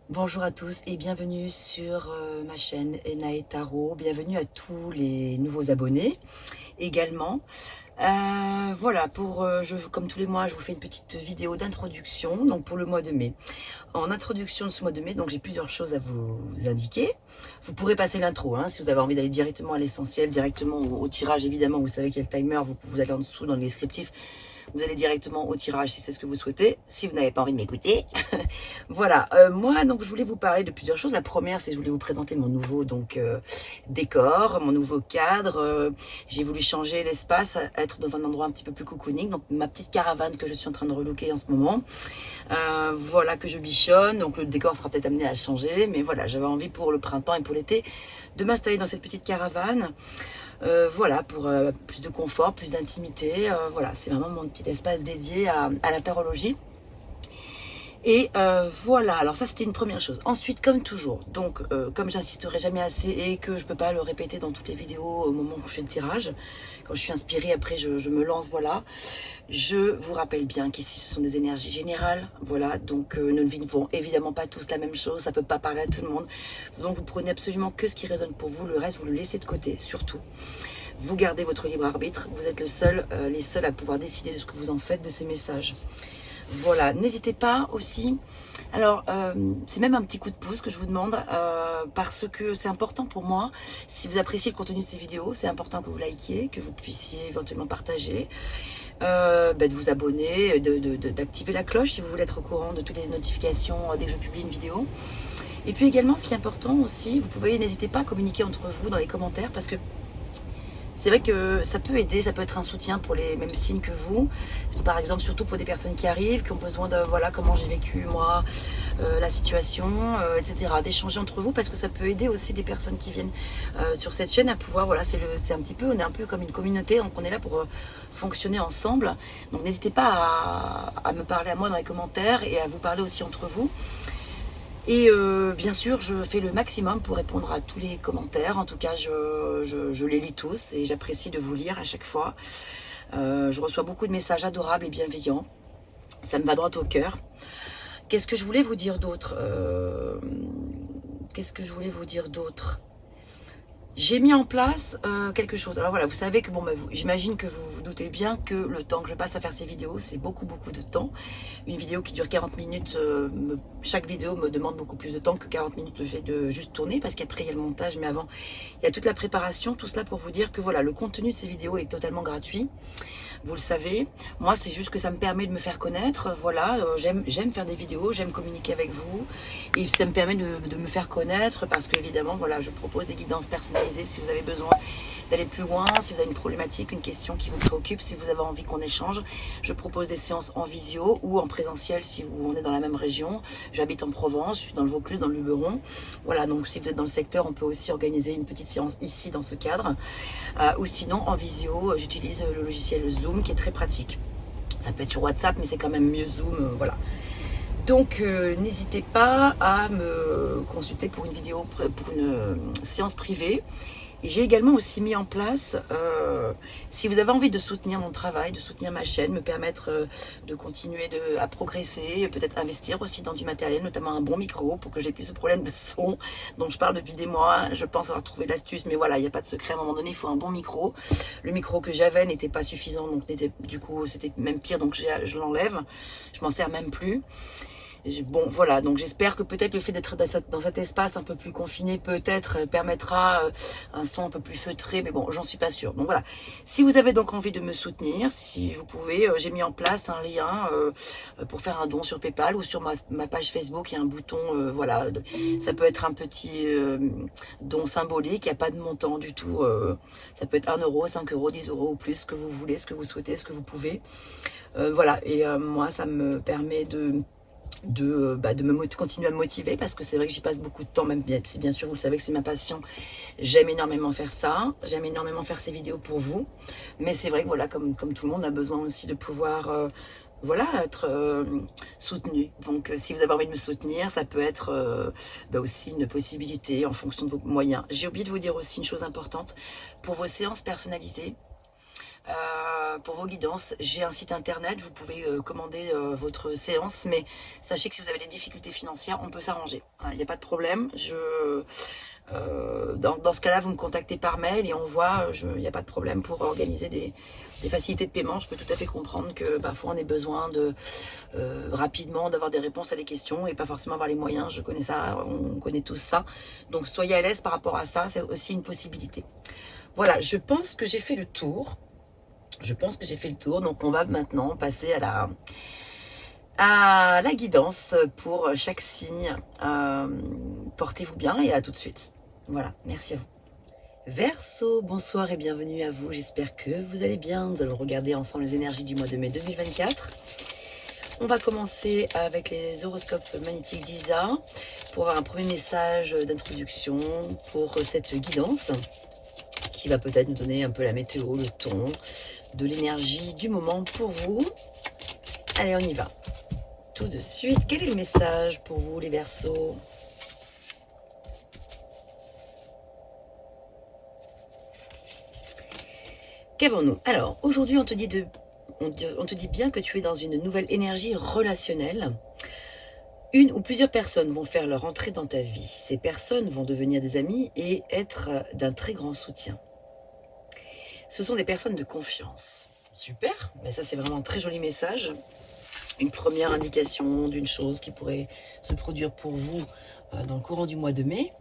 Bonjour à tous et bienvenue sur ma chaîne Enae Tarot. Bienvenue à tous les nouveaux abonnés également. Voilà, comme tous les mois, je vous fais une petite vidéo d'introduction donc pour le mois de mai. En introduction de ce mois de mai, donc j'ai plusieurs choses à vous indiquer. Vous pourrez passer l'intro si vous avez envie d'aller directement à l'essentiel, directement au tirage. Évidemment, vous savez qu'il y a le timer, vous allez en dessous dans le descriptif. Vous allez directement au tirage si c'est ce que vous souhaitez, si vous n'avez pas envie de m'écouter. Voilà, moi donc je voulais vous parler de plusieurs choses. La première, c'est que je voulais vous présenter mon nouveau décor, mon nouveau cadre. J'ai voulu changer l'espace, être dans un endroit un petit peu plus cocooning. Donc ma petite caravane que je suis en train de relooker en ce moment. Voilà, que je bichonne. Donc le décor sera peut-être amené à changer. Mais voilà, j'avais envie pour le printemps et pour l'été de m'installer dans cette petite caravane. Voilà, pour plus de confort, plus d'intimité. Voilà, c'est vraiment mon petit espace dédié à la tarologie. Et voilà, alors ça c'était une première chose. Ensuite, comme toujours, donc comme j'insisterai jamais assez et que je peux pas le répéter dans toutes les vidéos au moment où je fais le tirage, quand je suis inspirée, après je me lance, voilà. Je vous rappelle bien qu'ici ce sont des énergies générales, voilà, donc nous ne vivons évidemment pas tous la même chose, ça peut pas parler à tout le monde. Donc vous prenez absolument que ce qui résonne pour vous, le reste vous le laissez de côté, surtout. Vous gardez votre libre arbitre, vous êtes les seuls à pouvoir décider de ce que vous en faites de ces messages. Voilà, n'hésitez pas aussi. Alors, c'est même un petit coup de pouce que je vous demande parce que c'est important pour moi. Si vous appréciez le contenu de ces vidéos, c'est important que vous likiez, que vous puissiez éventuellement partager, de vous abonner, d'activer la cloche si vous voulez être au courant de toutes les notifications dès que je publie une vidéo. Et puis également, ce qui est important aussi, vous pouvez, n'hésitez pas à communiquer entre vous dans les commentaires parce que c'est vrai que ça peut aider, ça peut être un soutien pour les mêmes signes que vous. Par exemple, surtout pour des personnes qui arrivent, qui ont besoin de, voilà, comment j'ai vécu moi, la situation, etc. D'échanger entre vous parce que ça peut aider aussi des personnes qui viennent sur cette chaîne à pouvoir, voilà, c'est un petit peu, on est un peu comme une communauté, donc on est là pour fonctionner ensemble. Donc n'hésitez pas à me parler à moi dans les commentaires et à vous parler aussi entre vous. Et bien sûr, je fais le maximum pour répondre à tous les commentaires. En tout cas, je les lis tous et j'apprécie de vous lire à chaque fois. Je reçois beaucoup de messages adorables et bienveillants. Ça me va droit au cœur. Qu'est-ce que je voulais vous dire d'autre Qu'est-ce que je voulais vous dire d'autre J'ai mis en place quelque chose. Alors voilà, vous savez que, bon, j'imagine que vous vous doutez bien que le temps que je passe à faire ces vidéos, c'est beaucoup de temps. Une vidéo qui dure 40 minutes, chaque vidéo me demande beaucoup plus de temps que 40 minutes le fait de juste tourner, parce qu'après il y a le montage, mais avant, il y a toute la préparation, tout cela pour vous dire que voilà, le contenu de ces vidéos est totalement gratuit. Vous le savez, moi c'est juste que ça me permet de me faire connaître, voilà, j'aime faire des vidéos, j'aime communiquer avec vous et ça me permet de me faire connaître parce que évidemment, voilà, je propose des guidances personnalisées si vous avez besoin d'aller plus loin, si vous avez une problématique, une question qui vous préoccupe, si vous avez envie qu'on échange, je propose des séances en visio ou en présentiel si on est dans la même région. J'habite en Provence, je suis dans le Vaucluse, dans le Luberon, voilà, donc si vous êtes dans le secteur, on peut aussi organiser une petite séance ici dans ce cadre, ou sinon en visio, j'utilise le logiciel Zoom qui est très pratique. Ça peut être sur WhatsApp, mais c'est quand même mieux Zoom, voilà. Donc n'hésitez pas à me consulter pour une vidéo, pour une séance privée. Et j'ai également aussi mis en place, si vous avez envie de soutenir mon travail, de soutenir ma chaîne, me permettre de continuer à progresser, peut-être investir aussi dans du matériel, notamment un bon micro pour que j'ai plus ce problème de son dont je parle depuis des mois. Je pense avoir trouvé l'astuce, mais voilà, il n'y a pas de secret. À un moment donné, il faut un bon micro. Le micro que j'avais n'était pas suffisant, donc du coup, c'était même pire, donc je l'enlève. Je m'en sers même plus. Bon, voilà, donc j'espère que peut-être le fait d'être dans cet espace un peu plus confiné, peut-être permettra un son un peu plus feutré, mais bon, j'en suis pas sûre. Donc voilà, si vous avez donc envie de me soutenir, si vous pouvez, j'ai mis en place un lien pour faire un don sur PayPal ou sur ma page Facebook, il y a un bouton, voilà, ça peut être un petit don symbolique, il n'y a pas de montant du tout, ça peut être 1 euro, 5 euros, 10 euros ou plus, ce que vous voulez, ce que vous souhaitez, ce que vous pouvez. Voilà, et moi, ça me permet de continuer à me motiver parce que c'est vrai que j'y passe beaucoup de temps, même si bien sûr vous le savez que c'est ma passion. J'aime énormément faire ça, j'aime énormément faire ces vidéos pour vous, mais c'est vrai que voilà, comme tout le monde a besoin aussi de pouvoir voilà, être soutenu. Donc si vous avez envie de me soutenir, ça peut être aussi une possibilité en fonction de vos moyens. J'ai oublié de vous dire aussi une chose importante, pour vos séances personnalisées, pour vos guidances. J'ai un site internet, vous pouvez commander votre séance, mais sachez que si vous avez des difficultés financières, on peut s'arranger. Il n'y a pas de problème. Dans ce cas-là, vous me contactez par mail et on voit, il n'y a pas de problème pour organiser des facilités de paiement. Je peux tout à fait comprendre que parfois on ait besoin de rapidement d'avoir des réponses à des questions et pas forcément avoir les moyens. Je connais ça, on connaît tous ça. Donc soyez à l'aise par rapport à ça, c'est aussi une possibilité. Voilà, je pense que j'ai fait le tour. Donc on va maintenant passer à la guidance pour chaque signe. Portez-vous bien et à tout de suite. Voilà, merci à vous. Verseau, bonsoir et bienvenue à vous. J'espère que vous allez bien. Nous allons regarder ensemble les énergies du mois de mai 2024. On va commencer avec les horoscopes magnétiques d'Isa pour avoir un premier message d'introduction pour cette guidance qui va peut-être nous donner un peu la météo, le ton, de l'énergie du moment pour vous. Allez, on y va. Tout de suite, quel est le message pour vous les Verseaux ? Qu'avons-nous ? Alors, aujourd'hui, on te dit bien que tu es dans une nouvelle énergie relationnelle. Une ou plusieurs personnes vont faire leur entrée dans ta vie. Ces personnes vont devenir des amis et être d'un très grand soutien. Ce sont des personnes de confiance. Super, mais ça c'est vraiment un très joli message. Une première indication d'une chose qui pourrait se produire pour vous dans le courant du mois de mai.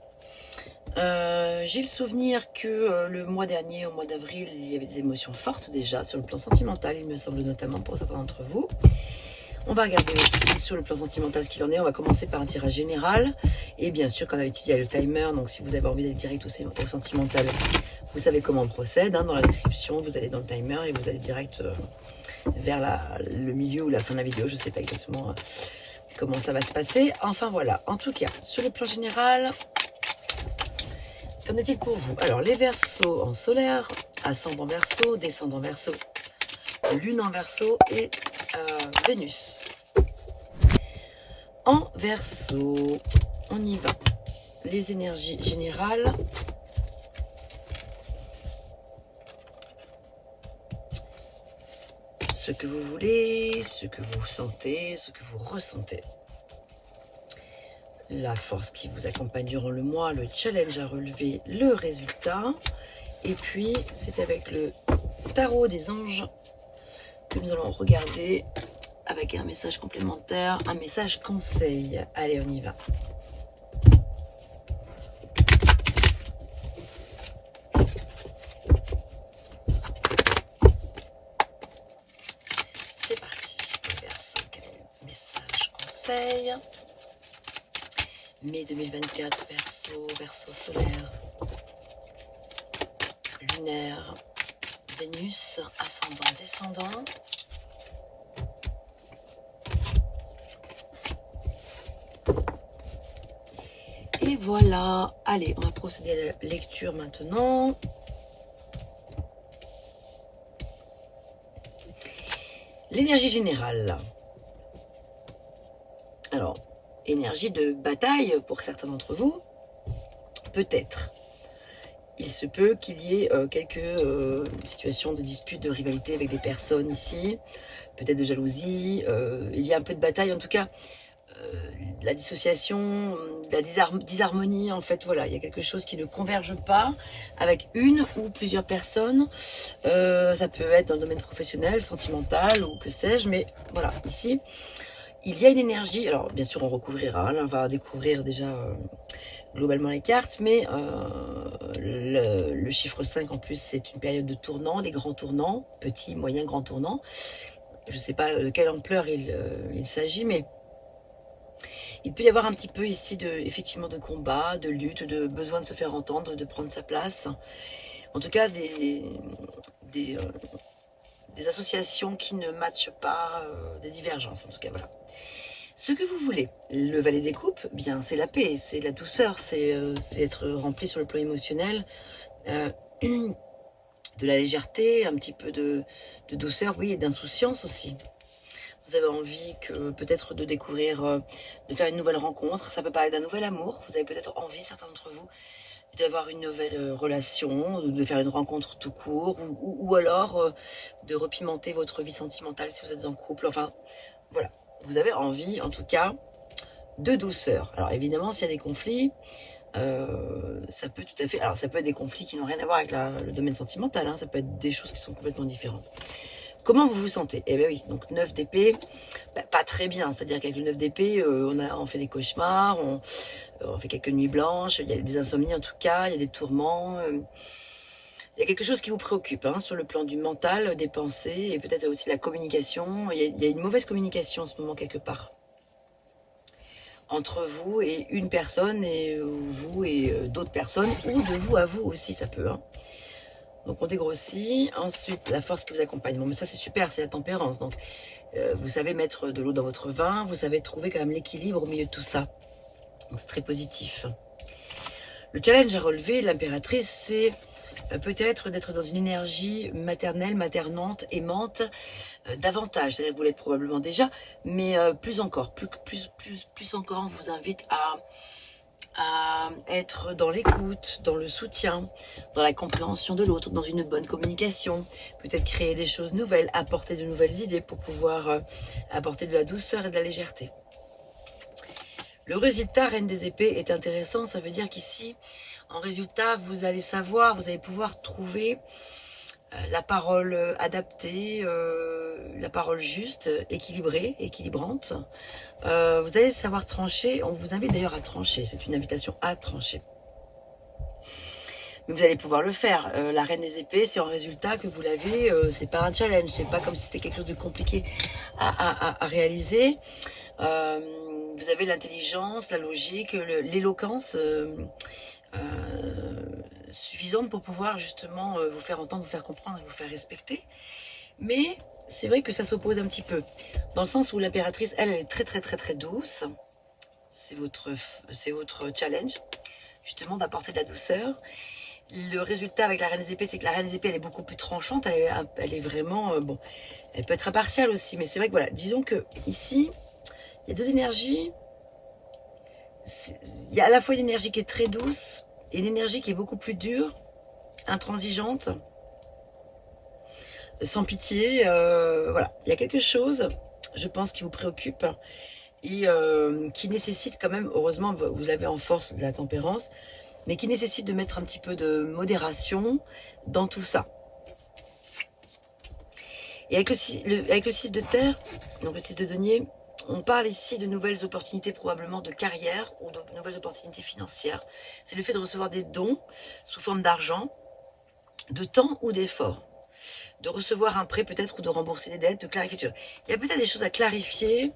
J'ai le souvenir que le mois dernier, au mois d'avril, il y avait des émotions fortes déjà sur le plan sentimental, il me semble notamment pour certains d'entre vous. On va regarder aussi sur le plan sentimental ce qu'il en est. On va commencer par un tirage général. Et bien sûr, comme d'habitude, il y a le timer. Donc si vous avez envie d'aller direct au sentimental, vous savez comment on procède. Dans la description, vous allez dans le timer et vous allez direct vers le milieu ou la fin de la vidéo. Je ne sais pas exactement comment ça va se passer. Enfin voilà, en tout cas, sur le plan général, qu'en est-il pour vous? Alors les Verseaux en solaire, ascendant Verseau, descendant Verseau, lune en Verseau et Vénus en Verseau. On y va. Les énergies générales. Ce que vous voulez, ce que vous sentez, ce que vous ressentez. La force qui vous accompagne durant le mois, le challenge à relever, le résultat. Et puis, c'est avec le tarot des anges que nous allons regarder avec un message complémentaire, un message conseil. Allez, on y va. C'est parti. Verseau, quel est le message conseil? Mai 2024, Verseau solaire, lunaire, Vénus, ascendant, descendant. Et voilà. Allez, on va procéder à la lecture maintenant. L'énergie générale. Alors, énergie de bataille pour certains d'entre vous. Peut-être. Il se peut qu'il y ait quelques situations de dispute, de rivalité avec des personnes ici, peut-être de jalousie, il y a un peu de bataille, en tout cas, de la dissociation, de la disharmonie, en fait, voilà, il y a quelque chose qui ne converge pas avec une ou plusieurs personnes, ça peut être dans le domaine professionnel, sentimental ou que sais-je, mais voilà, ici, il y a une énergie, alors bien sûr on recouvrira, là on va découvrir déjà globalement les cartes, mais le chiffre 5 en plus c'est une période de tournant, des grands tournants, petits, moyens, grands tournants. Je ne sais pas de quelle ampleur il s'agit, mais il peut y avoir un petit peu ici effectivement de combat, de lutte, de besoin de se faire entendre, de prendre sa place. En tout cas des associations qui ne matchent pas, des divergences en tout cas, voilà. Ce que vous voulez, le valet des coupes, bien c'est la paix, c'est la douceur, c'est être rempli sur le plan émotionnel, de la légèreté, un petit peu de douceur, oui, et d'insouciance aussi. Vous avez envie peut-être de découvrir, de faire une nouvelle rencontre, ça peut paraître d'un nouvel amour, vous avez peut-être envie, certains d'entre vous, d'avoir une nouvelle relation, de faire une rencontre tout court, ou alors de repimenter votre vie sentimentale si vous êtes en couple. Enfin, voilà. Vous avez envie, en tout cas, de douceur. Alors évidemment, s'il y a des conflits, ça peut tout à fait... Alors ça peut être des conflits qui n'ont rien à voir avec le domaine sentimental, hein, ça peut être des choses qui sont complètement différentes. Comment vous vous sentez? Eh bien oui, donc 9 d'épée, pas très bien. C'est-à-dire qu'avec le 9 d'épée, on fait des cauchemars, on fait quelques nuits blanches, il y a des insomnies en tout cas, il y a des tourments. Il y a quelque chose qui vous préoccupe hein, sur le plan du mental, des pensées, et peut-être aussi de la communication. Il y a une mauvaise communication en ce moment quelque part. Entre vous et une personne, et vous et d'autres personnes, ou de vous à vous aussi, ça peut. Hein. Donc on dégrossit. Ensuite, la force qui vous accompagne. Bon, mais ça c'est super, c'est la tempérance. Donc vous savez mettre de l'eau dans votre vin, vous savez trouver quand même l'équilibre au milieu de tout ça. Donc c'est très positif. Le challenge à relever de l'impératrice, c'est peut-être d'être dans une énergie maternelle, maternante, aimante, davantage. C'est-à-dire que vous l'êtes probablement déjà, mais plus encore. Plus encore, on vous invite à être dans l'écoute, dans le soutien, dans la compréhension de l'autre, dans une bonne communication, peut-être créer des choses nouvelles, apporter de nouvelles idées pour pouvoir apporter de la douceur et de la légèreté. Le résultat, Reine des épées, est intéressant, ça veut dire qu'ici, en résultat, vous allez savoir, vous allez pouvoir trouver la parole adaptée, la parole juste, équilibrée, équilibrante. Vous allez savoir trancher. On vous invite d'ailleurs à trancher. C'est une invitation à trancher. Mais vous allez pouvoir le faire. La reine des épées, c'est en résultat que vous l'avez. C'est pas un challenge. C'est pas comme si c'était quelque chose de compliqué à réaliser. Vous avez l'intelligence, la logique, l'éloquence suffisante pour pouvoir justement vous faire entendre, vous faire comprendre et vous faire respecter. Mais c'est vrai que ça s'oppose un petit peu, dans le sens où l'impératrice, elle est très douce. C'est votre challenge, justement, d'apporter de la douceur. Le résultat avec la reine des épées, c'est que la reine des épées, elle est beaucoup plus tranchante. Elle est vraiment, bon, elle peut être impartiale aussi, mais c'est vrai que voilà, disons que ici, il y a deux énergies. Il y a à la fois une énergie qui est très douce et une énergie qui est beaucoup plus dure, intransigeante, sans pitié. Voilà, il y a quelque chose, je pense, qui vous préoccupe et qui nécessite quand même, heureusement, vous l'avez en force de la tempérance, mais qui nécessite de mettre un petit peu de modération dans tout ça. Et avec le 6 de terre, donc le 6 de denier, on parle ici de nouvelles opportunités probablement de carrière ou de nouvelles opportunités financières. C'est le fait de recevoir des dons sous forme d'argent, de temps ou d'effort. De recevoir un prêt peut-être ou de rembourser des dettes, de clarifier. Il y a peut-être des choses à clarifier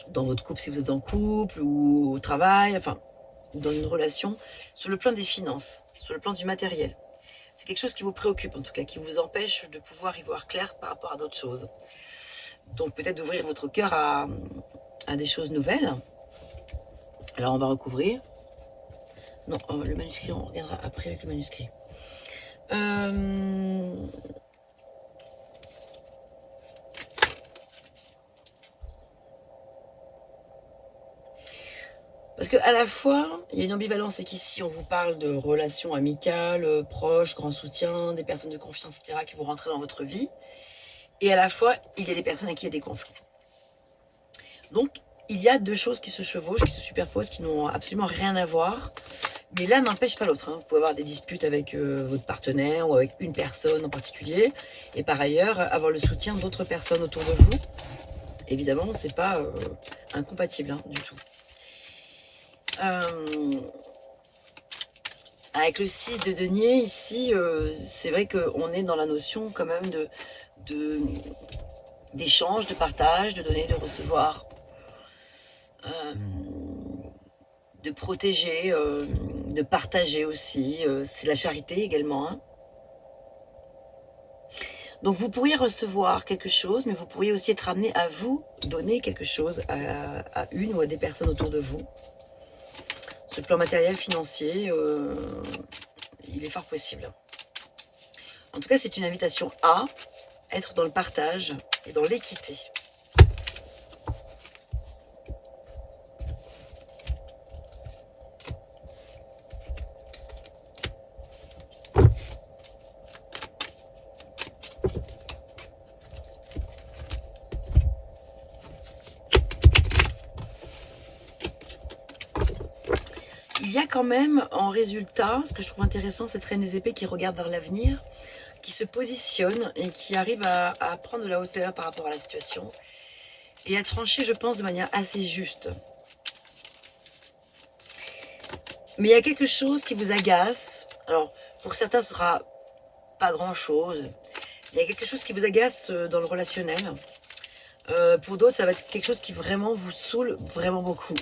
dans votre couple si vous êtes en couple ou au travail, enfin, ou dans une relation, sur le plan des finances, sur le plan du matériel. C'est quelque chose qui vous préoccupe en tout cas, qui vous empêche de pouvoir y voir clair par rapport à d'autres choses. Donc peut-être d'ouvrir votre cœur à des choses nouvelles. Alors on va recouvrir. Non, le manuscrit, on regardera après avec le manuscrit. Parce qu'à la fois, il y a une ambivalence, c'est qu'ici, on vous parle de relations amicales, proches, grand soutien, des personnes de confiance, etc., qui vont rentrer dans votre vie. Et à la fois, il y a des personnes avec qui il y a des conflits. Donc, il y a deux choses qui se chevauchent, qui se superposent, qui n'ont absolument rien à voir. Mais l'un n'empêche pas l'autre. Hein. Vous pouvez avoir des disputes avec votre partenaire ou avec une personne en particulier. Et par ailleurs, avoir le soutien d'autres personnes autour de vous. Évidemment, c'est pas incompatible hein, du tout. Avec le 6 de denier, ici, c'est vrai qu'on est dans la notion quand même d'échange, de partage, de donner, de recevoir, de protéger, de partager aussi. C'est la charité également. Hein. Donc vous pourriez recevoir quelque chose, mais vous pourriez aussi être amené à vous donner quelque chose à une ou à des personnes autour de vous. Ce plan matériel, financier, il est fort possible. En tout cas, c'est une invitation à être dans le partage et dans l'équité. il y a quand même en résultat, ce que je trouve intéressant, cette reine des épées qui regarde vers l'avenir, qui se positionne et qui arrive à prendre de la hauteur par rapport à la situation et à trancher, je pense, de manière assez juste. Mais il y a quelque chose qui vous agace. Alors, pour certains, ce sera pas grand-chose. Il y a quelque chose qui vous agace dans le relationnel. Pour d'autres, ça va être quelque chose qui vraiment vous saoule vraiment beaucoup.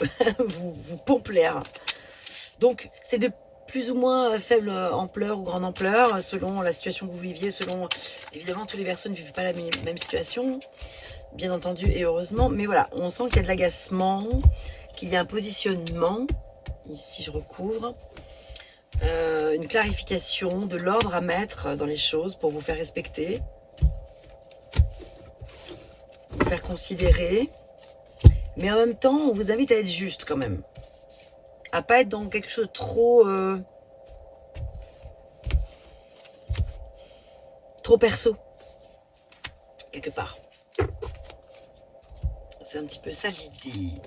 vous pompe l'air. Donc, c'est de plus ou moins faible ampleur ou grande ampleur, selon la situation que vous viviez, selon... Évidemment, toutes les personnes ne vivent pas la même situation, bien entendu, et heureusement. Mais voilà, on sent qu'il y a de l'agacement, qu'il y a un positionnement. Ici, je recouvre. Une clarification, de l'ordre à mettre dans les choses pour vous faire respecter. Vous faire considérer. Mais en même temps, on vous invite à être juste quand même. À pas être dans quelque chose de trop... trop perso. Quelque part. C'est un petit peu ça l'idée.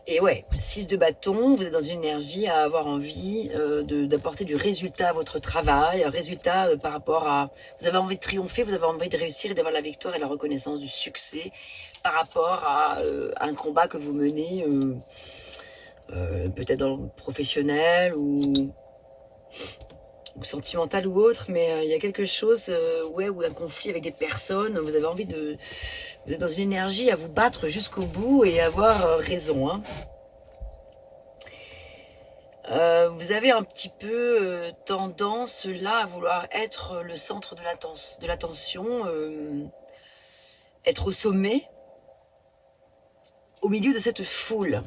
Et ouais, 6 de bâton, vous êtes dans une énergie à avoir envie d'apporter du résultat à votre travail, un résultat par rapport à... Vous avez envie de triompher, vous avez envie de réussir et d'avoir la victoire et la reconnaissance du succès par rapport à un combat que vous menez, peut-être dans le professionnel ou sentimental ou autre, mais il y a quelque chose, ouais, ou un conflit avec des personnes, vous avez envie de... Vous êtes dans une énergie à vous battre jusqu'au bout et avoir raison. Hein. Vous avez un petit peu tendance là à vouloir être le centre de l'attention, être au sommet, au milieu de cette foule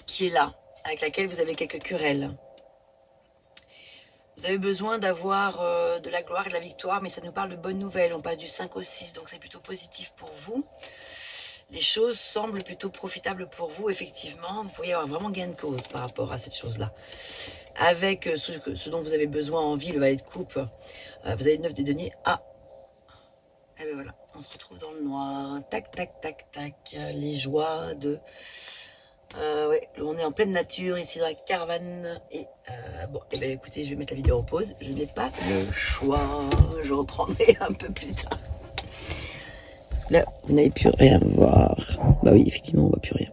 qui est là, avec laquelle vous avez quelques querelles. Vous avez besoin d'avoir de la gloire et de la victoire, mais ça nous parle de bonnes nouvelles. On passe du 5 au 6, donc c'est plutôt positif pour vous. Les choses semblent plutôt profitables pour vous, effectivement. Vous pourriez avoir vraiment gain de cause par rapport à cette chose-là. Avec ce dont vous avez besoin en vie, le valet de coupe, vous avez le 9 des deniers. Ah, et ben voilà, on se retrouve dans le noir. Tac, tac, tac, tac. Les joies de... ouais, on est en pleine nature ici dans la caravane et bon, et ben écoutez, je vais mettre la vidéo en pause. Je n'ai pas le choix. Je reprendrai un peu plus tard. Parce que là, vous n'avez plus rien voir. Bah oui, effectivement, on voit plus rien.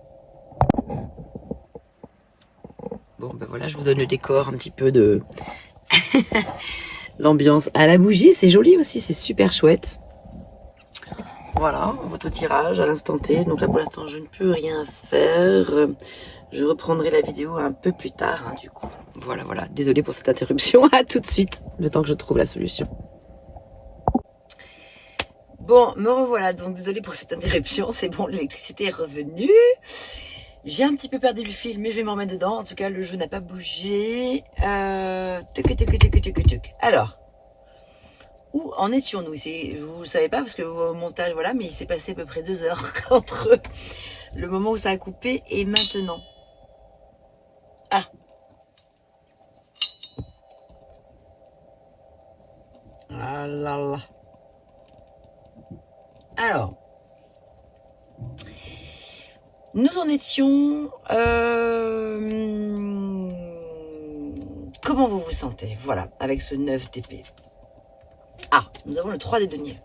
Bon, ben voilà, je vous donne le décor, un petit peu de l'ambiance à la bougie. C'est joli aussi, c'est super chouette. Voilà, votre tirage à l'instant T. Donc là, pour l'instant, je ne peux rien faire. Je reprendrai la vidéo un peu plus tard, hein, du coup. Voilà, voilà. Désolée pour cette interruption. À tout de suite, le temps que je trouve la solution. Bon, me revoilà. Donc, désolée pour cette interruption. C'est bon, l'électricité est revenue. J'ai un petit peu perdu le fil, mais je vais m'en remettre dedans. En tout cas, le jeu n'a pas bougé. Alors... Où en étions-nous? Vous ne savez pas parce que au montage, voilà, mais il s'est passé à peu près 2 heures entre le moment où ça a coupé et maintenant. Ah. Ah là là. Alors. Nous en étions... Comment vous vous sentez? Voilà, avec ce 9 d'épée. Ah, nous avons le 3 des deniers.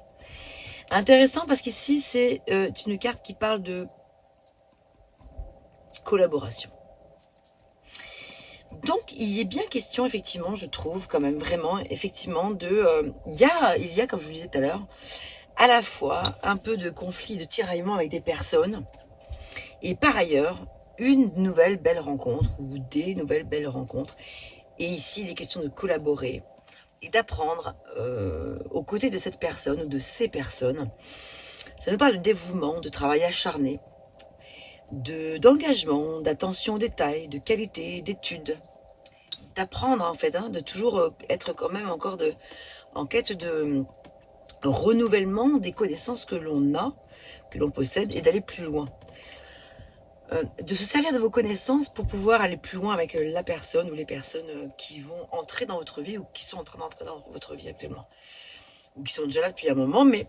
Intéressant parce qu'ici, c'est une carte qui parle de collaboration. Donc, il est bien question, effectivement, je trouve, quand même, vraiment, effectivement, de... il y a, comme je vous disais tout à l'heure, à la fois un peu de conflit, de tiraillement avec des personnes, et par ailleurs, une nouvelle belle rencontre, ou des nouvelles belles rencontres. Et ici, il est question de collaborer, et d'apprendre aux côtés de cette personne ou de ces personnes. Ça nous parle de dévouement, de travail acharné, d'engagement, d'attention aux détails, de qualité, d'études, d'apprendre en fait, hein, de toujours être quand même encore en quête de renouvellement des connaissances que l'on a, que l'on possède et d'aller plus loin. De se servir de vos connaissances pour pouvoir aller plus loin avec la personne ou les personnes qui vont entrer dans votre vie ou qui sont en train d'entrer dans votre vie actuellement. Ou qui sont déjà là depuis un moment, mais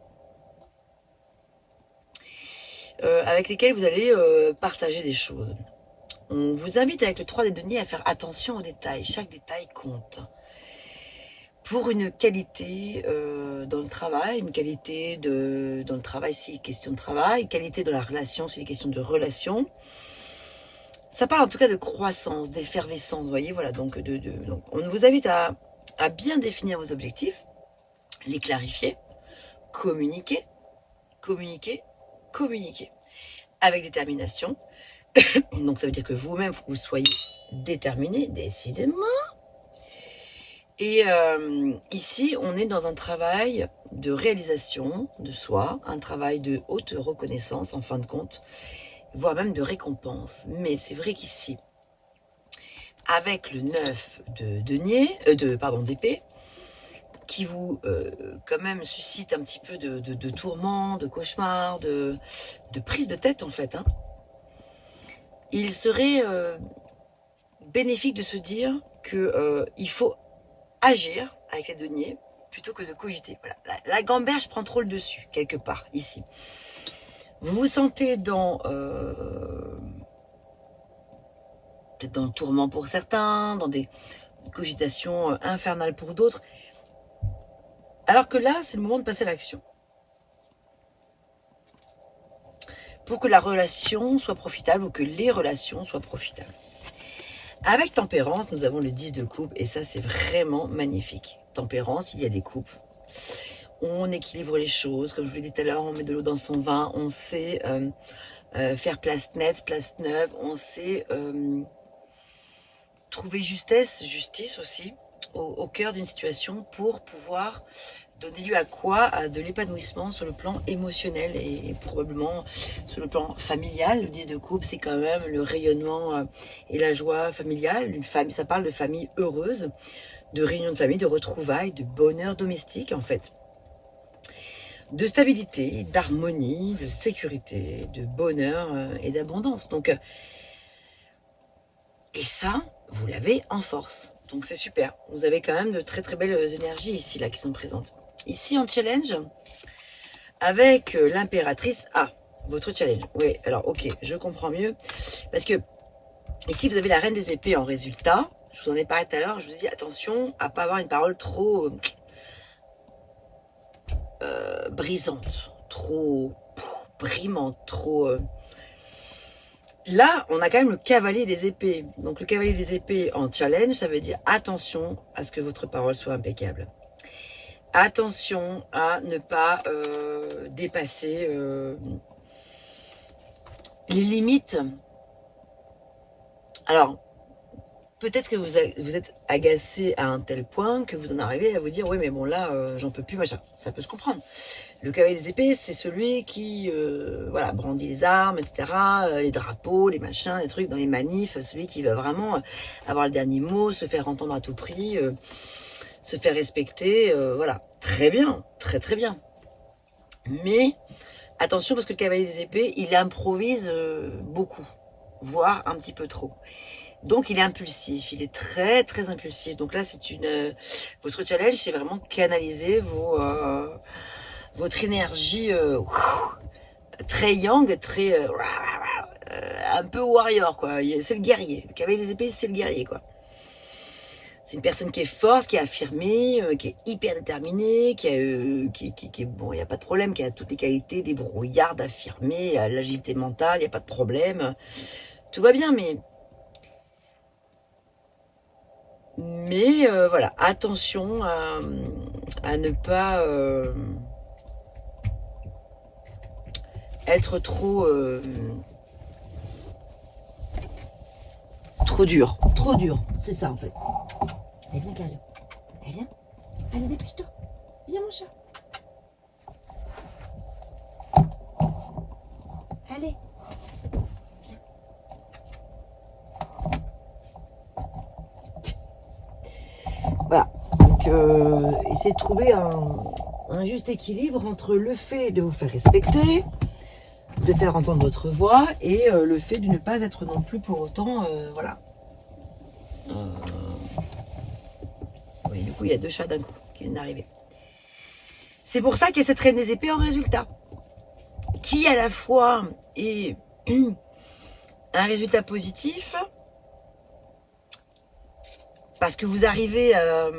avec lesquels vous allez partager des choses. On vous invite avec le 3 des deniers à faire attention aux détails. Chaque détail compte. Pour une qualité dans le travail, une qualité dans le travail si question de travail, une qualité dans la relation si question de relation. Ça parle en tout cas de croissance, d'effervescence, vous voyez, voilà. Donc, donc on vous invite à bien définir vos objectifs, les clarifier, communiquer, communiquer, communiquer avec détermination. Donc ça veut dire que vous-même, vous soyez déterminé, décidément. Et ici, on est dans un travail de réalisation de soi, un travail de haute reconnaissance en fin de compte, voire même de récompense. Mais c'est vrai qu'ici, avec le 9 de denier, d'épée, qui vous quand même suscite un petit peu de tourments, de cauchemars, de prise de tête en fait. Hein. Il serait bénéfique de se dire qu'il faut agir avec les deniers plutôt que de cogiter. Voilà. La gamberge prend trop le dessus, quelque part, ici. Vous vous sentez peut-être dans le tourment pour certains, dans des cogitations infernales pour d'autres. Alors que là, c'est le moment de passer à l'action. Pour que la relation soit profitable ou que les relations soient profitables. Avec tempérance, nous avons le 10 de coupe et ça, c'est vraiment magnifique. Tempérance, il y a des coupes. On équilibre les choses. Comme je vous l'ai dit tout à l'heure, on met de l'eau dans son vin. On sait faire place nette, place neuve. On sait trouver justice aussi au cœur d'une situation pour pouvoir donner lieu à quoi? À de l'épanouissement sur le plan émotionnel et probablement sur le plan familial. Le 10 de coupe, c'est quand même le rayonnement et la joie familiale. Une famille, ça parle de famille heureuse, de réunion de famille, de retrouvailles, de bonheur domestique en fait. De stabilité, d'harmonie, de sécurité, de bonheur et d'abondance. Donc, et ça, vous l'avez en force. Donc c'est super. Vous avez quand même de très très belles énergies ici là qui sont présentes. Ici en challenge, avec l'impératrice. Ah, votre challenge. Oui, alors ok, je comprends mieux. Parce que ici vous avez la reine des épées en résultat. Je vous en ai parlé tout à l'heure. Je vous ai dit attention à ne pas avoir une parole trop brisante, trop brimante, trop... Là, on a quand même le cavalier des épées. Donc le cavalier des épées en challenge, ça veut dire attention à ce que votre parole soit impeccable. Attention à ne pas dépasser les limites. Alors, peut-être que vous êtes agacé à un tel point que vous en arrivez à vous dire « Oui, mais bon, là, j'en peux plus, machin. » Ça peut se comprendre. Le cavalier des épées, c'est celui qui voilà, brandit les armes, etc., les drapeaux, les machins, les trucs dans les manifs, celui qui va vraiment avoir le dernier mot, se faire entendre à tout prix, se faire respecter, voilà. Très bien, très très bien. Mais attention parce que le cavalier des épées, il improvise beaucoup, voire un petit peu trop. Donc il est impulsif, il est très très impulsif. Donc là, c'est votre challenge, c'est vraiment canaliser votre énergie très yang, très un peu warrior quoi. C'est le guerrier. Le cavalier des épées, c'est le guerrier quoi. C'est une personne qui est forte, qui est affirmée, qui est hyper déterminée, qui est bon, il n'y a pas de problème, qui a toutes les qualités, débrouillarde, affirmée, l'agilité mentale, il n'y a pas de problème. Tout va bien, mais voilà, attention à ne pas être trop dur. Trop dur, c'est ça en fait. Allez, viens, Cario. Allez, viens. Allez, dépêche-toi. Viens, mon chat. Allez. Viens. Voilà. Donc, essayez de trouver un juste équilibre entre le fait de vous faire respecter, de faire entendre votre voix et le fait de ne pas être non plus pour autant, voilà. Oui, du coup, il y a 2 chats d'un coup qui viennent d'arriver. C'est pour ça qu'il y a cette reine des épées en résultat, qui à la fois est un résultat positif parce que vous arrivez à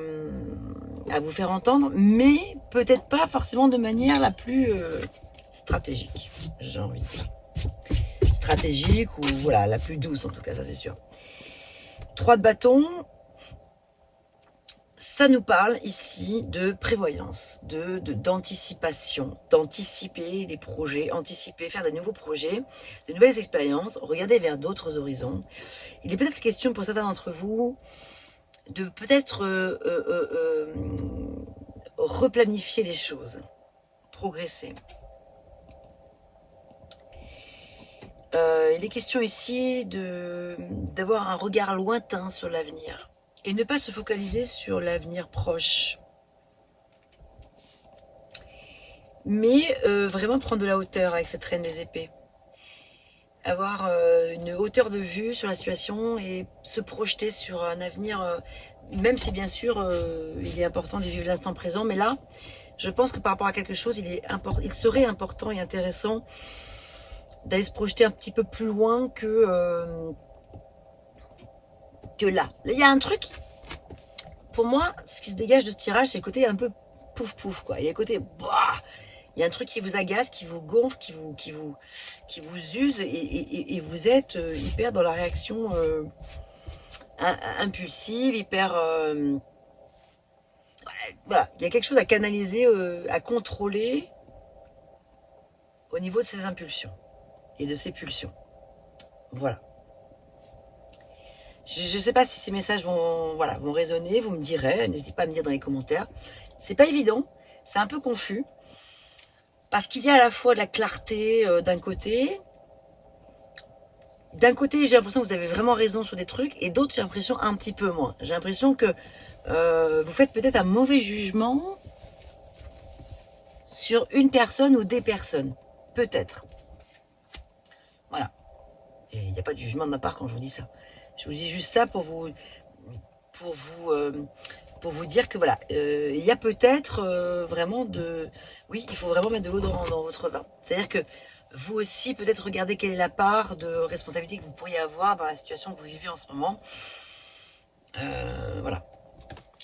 vous faire entendre, mais peut-être pas forcément de manière la plus stratégique, j'ai envie de dire. Stratégique ou voilà, la plus douce en tout cas, ça c'est sûr. 3 de bâton, ça nous parle ici de prévoyance, d'anticipation, d'anticiper les projets, anticiper, faire de nouveaux projets, de nouvelles expériences, regarder vers d'autres horizons. Il est peut-être question pour certains d'entre vous de peut-être replanifier les choses, progresser. Il est question ici d'avoir un regard lointain sur l'avenir et ne pas se focaliser sur l'avenir proche. Mais vraiment prendre de la hauteur avec cette reine des épées. Avoir une hauteur de vue sur la situation et se projeter sur un avenir, même si bien sûr il est important de vivre l'instant présent, mais là, je pense que par rapport à quelque chose, il serait important et intéressant d'aller se projeter un petit peu plus loin que là. Il y a un truc, pour moi, ce qui se dégage de ce tirage, c'est le côté un peu pouf pouf, quoi. Il y a le côté, bah, il y a un truc qui vous agace, qui vous gonfle, qui vous use, et vous êtes hyper dans la réaction impulsive, hyper... voilà, il y a quelque chose à canaliser, à contrôler au niveau de ces impulsions et de ces pulsions. Voilà. Je ne sais pas si ces messages vont résonner, vous me direz, n'hésitez pas à me dire dans les commentaires. C'est pas évident, c'est un peu confus, parce qu'il y a à la fois de la clarté d'un côté. D'un côté, j'ai l'impression que vous avez vraiment raison sur des trucs, et d'autres, j'ai l'impression un petit peu moins. J'ai l'impression que vous faites peut-être un mauvais jugement sur une personne ou des personnes. Peut-être. Voilà. Et il n'y a pas de jugement de ma part quand je vous dis ça. Je vous dis juste ça pour vous dire que voilà, il y a peut-être vraiment oui, il faut vraiment mettre de l'eau dans votre vin. C'est-à-dire que vous aussi, peut-être regardez quelle est la part de responsabilité que vous pourriez avoir dans la situation que vous vivez en ce moment. Voilà.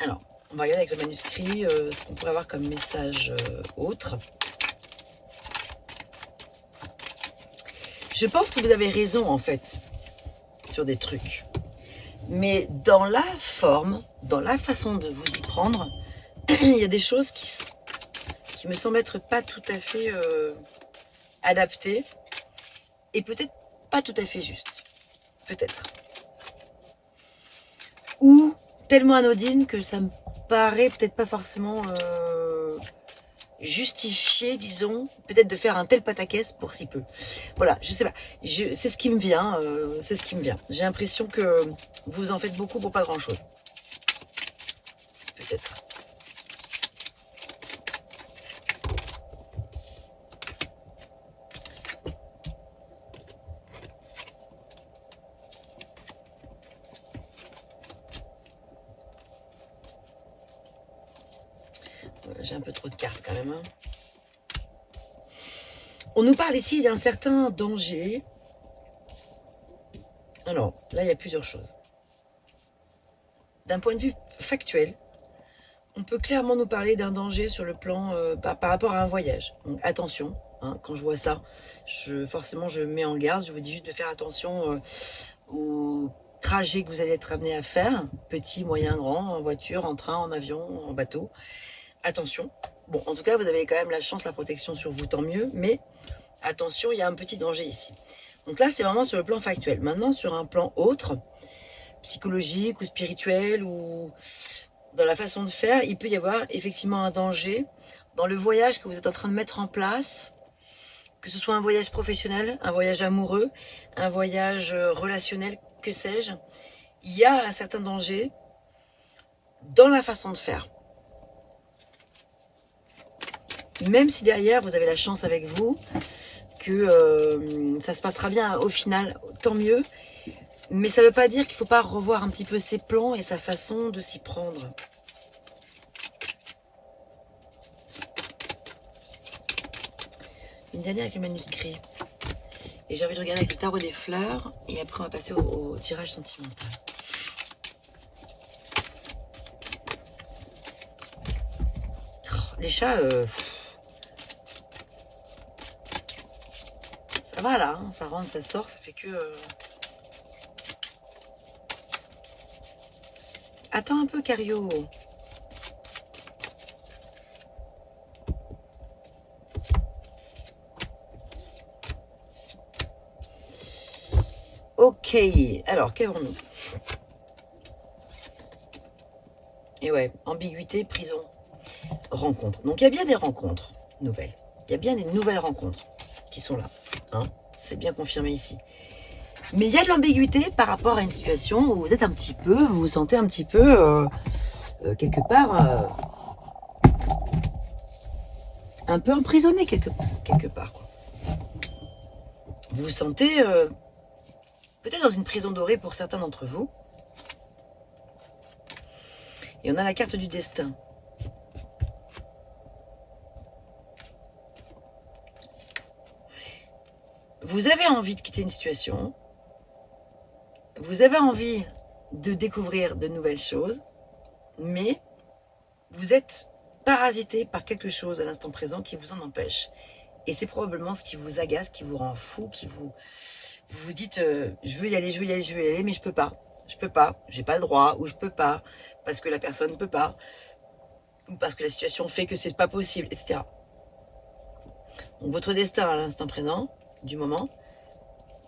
Alors, on va regarder avec le manuscrit ce qu'on pourrait avoir comme message autre. Je pense que vous avez raison en fait sur des trucs. Mais dans la forme, dans la façon de vous y prendre, il y a des choses qui me semblent être pas tout à fait adaptées et peut-être pas tout à fait justes. Peut-être. Ou tellement anodines que ça me paraît peut-être pas forcément justifié, disons, peut-être de faire un tel pataquès pour si peu. Voilà, je sais pas. C'est ce qui me vient. C'est ce qui me vient. J'ai l'impression que vous en faites beaucoup pour pas grand-chose. Peut-être. J'ai un peu trop de cartes quand même. Hein. On nous parle ici d'un certain danger. Alors, là, il y a plusieurs choses. D'un point de vue factuel, on peut clairement nous parler d'un danger sur le plan par rapport à un voyage. Donc, attention, hein, quand je vois ça, forcément, je mets en garde. Je vous dis juste de faire attention au trajet que vous allez être amené à faire. Petit, moyen, grand, en voiture, en train, en avion, en bateau. Attention. Bon, en tout cas, vous avez quand même la chance, la protection sur vous, tant mieux. Mais attention, il y a un petit danger ici. Donc là, c'est vraiment sur le plan factuel. Maintenant, sur un plan autre, psychologique ou spirituel ou dans la façon de faire, il peut y avoir effectivement un danger dans le voyage que vous êtes en train de mettre en place, que ce soit un voyage professionnel, un voyage amoureux, un voyage relationnel, que sais-je. Il y a un certain danger dans la façon de faire. Même si derrière, vous avez la chance avec vous, que ça se passera bien au final, tant mieux. Mais ça ne veut pas dire qu'il ne faut pas revoir un petit peu ses plans et sa façon de s'y prendre. Une dernière avec le manuscrit. Et j'ai envie de regarder avec le tarot des fleurs. Et après, on va passer au tirage sentimental. Oh, les chats, ça va là, hein, ça rentre, ça sort, ça fait que... Attends un peu, Cario. Ok, alors qu'avons-nous? Et ouais, ambiguïté, prison, rencontre. Donc il y a bien des rencontres nouvelles. Il y a bien des nouvelles rencontres qui sont là. Hein, c'est bien confirmé ici. Mais il y a de l'ambiguïté par rapport à une situation où vous êtes un petit peu, vous vous sentez un petit peu, quelque part, un peu emprisonné quelque part. Quoi. Vous vous sentez peut-être dans une prison dorée pour certains d'entre vous. Et on a la carte du destin. Vous avez envie de quitter une situation. Vous avez envie de découvrir de nouvelles choses. Mais vous êtes parasité par quelque chose à l'instant présent qui vous en empêche. Et c'est probablement ce qui vous agace, qui vous rend fou, qui vous dites je veux y aller, je veux y aller, je veux y aller, mais je peux pas, j'ai pas le droit, ou je peux pas, parce que la personne ne peut pas, ou parce que la situation fait que c'est pas possible, etc. Donc votre destin à l'instant présent, du moment,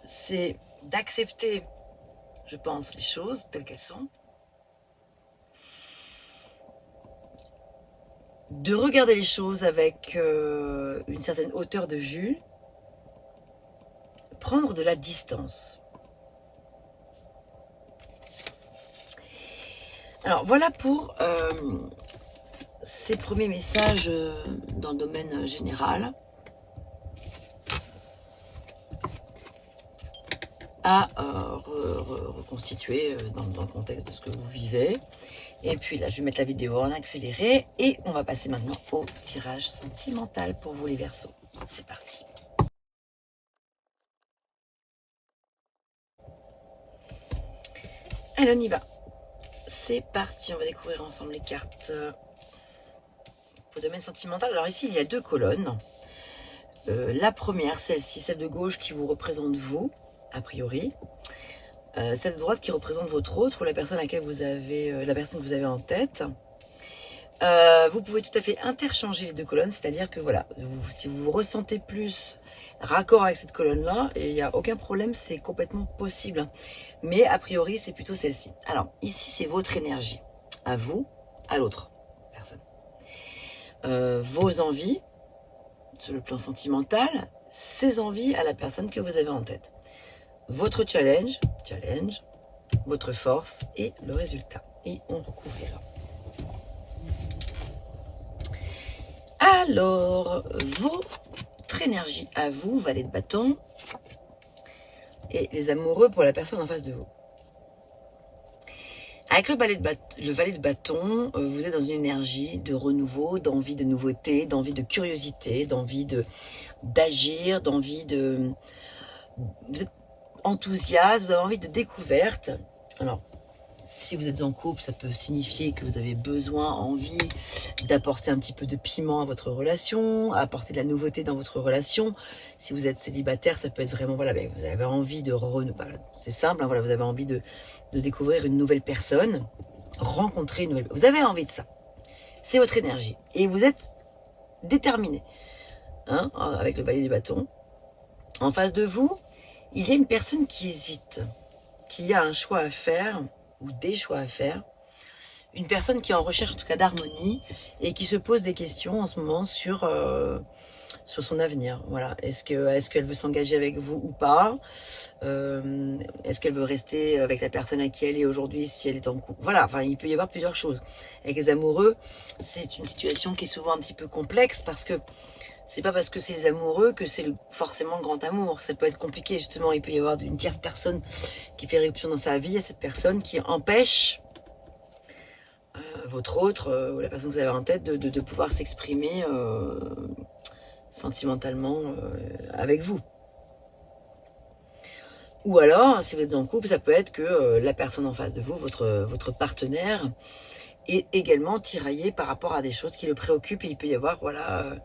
c'est d'accepter, je pense, les choses telles qu'elles sont, de regarder les choses avec une certaine hauteur de vue, prendre de la distance. Alors voilà pour ces premiers messages dans le domaine général à reconstituer dans le contexte de ce que vous vivez. Et puis là, je vais mettre la vidéo en accéléré et on va passer maintenant au tirage sentimental pour vous les Verseaux. C'est parti. Allez, on y va. C'est parti, on va découvrir ensemble les cartes pour le domaine sentimental. Alors ici, il y a deux colonnes. La première, celle-ci, celle de gauche qui vous représente vous, a priori. Celle de droite qui représente votre autre ou la personne à laquelle vous avez, la personne que vous avez en tête. Vous pouvez tout à fait interchanger les deux colonnes, c'est-à-dire que voilà, si vous vous ressentez plus raccord avec cette colonne-là, il n'y a aucun problème, c'est complètement possible. Mais a priori, c'est plutôt celle-ci. Alors, ici, c'est votre énergie, à vous, à l'autre personne. Vos envies, sur le plan sentimental, ses envies à la personne que vous avez en tête. Votre challenge, votre force et le résultat. Et on recouvrira. Alors, votre énergie à vous, valet de bâton, et les amoureux pour la personne en face de vous. Avec le valet de bâton, vous êtes dans une énergie de renouveau, d'envie de nouveauté, d'envie de curiosité, d'envie d'agir, d'envie de... Vous êtes enthousiaste, vous avez envie de découverte. Alors, si vous êtes en couple, ça peut signifier que vous avez besoin, envie d'apporter un petit peu de piment à votre relation, apporter de la nouveauté dans votre relation. Si vous êtes célibataire, ça peut être vraiment, voilà, vous avez envie de renouveler. Voilà, c'est simple, hein, voilà, vous avez envie de découvrir une nouvelle personne, rencontrer une nouvelle. Vous avez envie de ça. C'est votre énergie. Et vous êtes déterminé, hein, avec le valet des bâtons. En face de vous, il y a une personne qui hésite, qui a un choix à faire, ou des choix à faire, une personne qui est en recherche en tout cas d'harmonie et qui se pose des questions en ce moment sur son avenir. Voilà, est-ce qu'elle veut s'engager avec vous ou pas, est-ce qu'elle veut rester avec la personne à qui elle est aujourd'hui si elle est en couple. Voilà, enfin il peut y avoir plusieurs choses. Avec les amoureux, c'est une situation qui est souvent un petit peu complexe parce que c'est pas parce que c'est les amoureux que c'est forcément le grand amour. Ça peut être compliqué, justement. Il peut y avoir une tierce personne qui fait éruption dans sa vie, et cette personne qui empêche votre autre, ou la personne que vous avez en tête, de pouvoir s'exprimer sentimentalement avec vous. Ou alors, si vous êtes en couple, ça peut être que la personne en face de vous, votre partenaire, est également tiraillé par rapport à des choses qui le préoccupent, et il peut y avoir, voilà,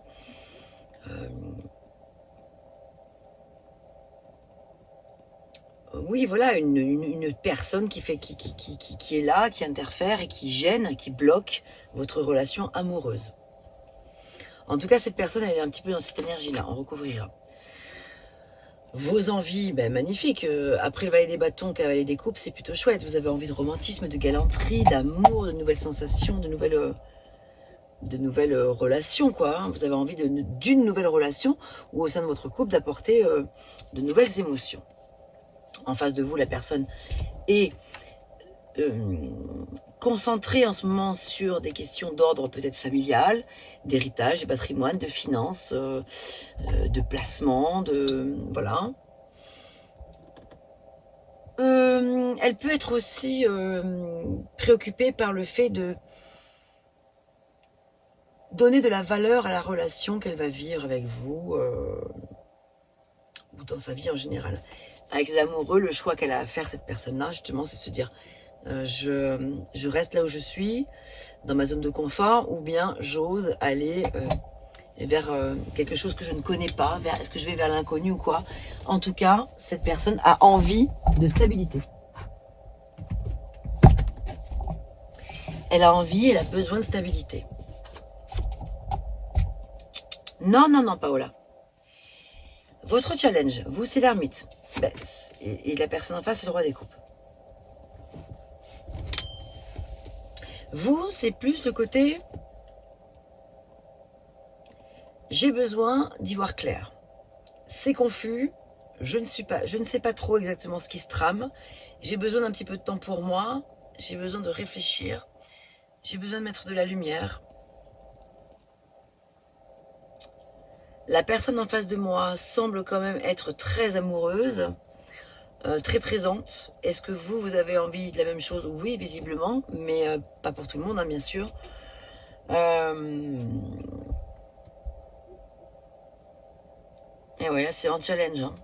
oui, voilà, une personne qui est là, qui interfère et qui gêne, qui bloque votre relation amoureuse. En tout cas, cette personne, elle est un petit peu dans cette énergie-là, on recouvrira. Vos envies, ben, magnifiques. Après le valet des bâtons, cavalier des coupes, c'est plutôt chouette. Vous avez envie de romantisme, de galanterie, d'amour, de nouvelles sensations, de nouvelles relations, quoi. Hein. Vous avez envie d'une nouvelle relation ou au sein de votre couple d'apporter de nouvelles émotions. En face de vous, la personne est concentrée en ce moment sur des questions d'ordre peut-être familial, d'héritage, de patrimoine, de finances, de placement, voilà. Elle peut être aussi préoccupée par le fait de donner de la valeur à la relation qu'elle va vivre avec vous ou dans sa vie en général. Avec les amoureux, le choix qu'elle a à faire, cette personne-là, justement, c'est se dire je reste là où je suis, dans ma zone de confort, ou bien j'ose aller vers quelque chose que je ne connais pas, est-ce que je vais vers l'inconnu ou quoi. En tout cas, cette personne a envie de stabilité. Elle a envie, elle a besoin de stabilité. Non, non, non, Paola. Votre challenge, vous, c'est l'ermite. Ben, et la personne en face, c'est le roi des coupes. Vous, c'est plus le côté j'ai besoin d'y voir clair. C'est confus, je ne sais pas trop exactement ce qui se trame. J'ai besoin d'un petit peu de temps pour moi, j'ai besoin de réfléchir, j'ai besoin de mettre de la lumière. La personne en face de moi semble quand même être très amoureuse, très présente. Est-ce que vous avez envie de la même chose? Oui, visiblement, mais pas pour tout le monde, hein, bien sûr. Et ouais, là, c'est un challenge. Hein.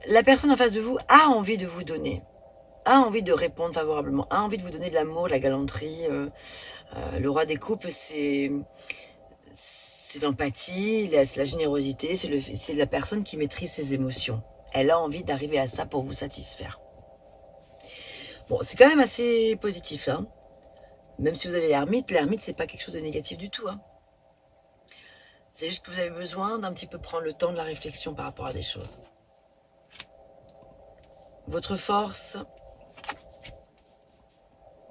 La personne en face de vous a envie de vous donner, a envie de répondre favorablement, a envie de vous donner de l'amour, de la galanterie. Le roi des coupes, c'est l'empathie, c'est la générosité, c'est la personne qui maîtrise ses émotions. Elle a envie d'arriver à ça pour vous satisfaire. Bon, c'est quand même assez positif. Hein. Même si vous avez l'ermite, c'est pas quelque chose de négatif du tout. Hein. C'est juste que vous avez besoin d'un petit peu prendre le temps de la réflexion par rapport à des choses. Votre force,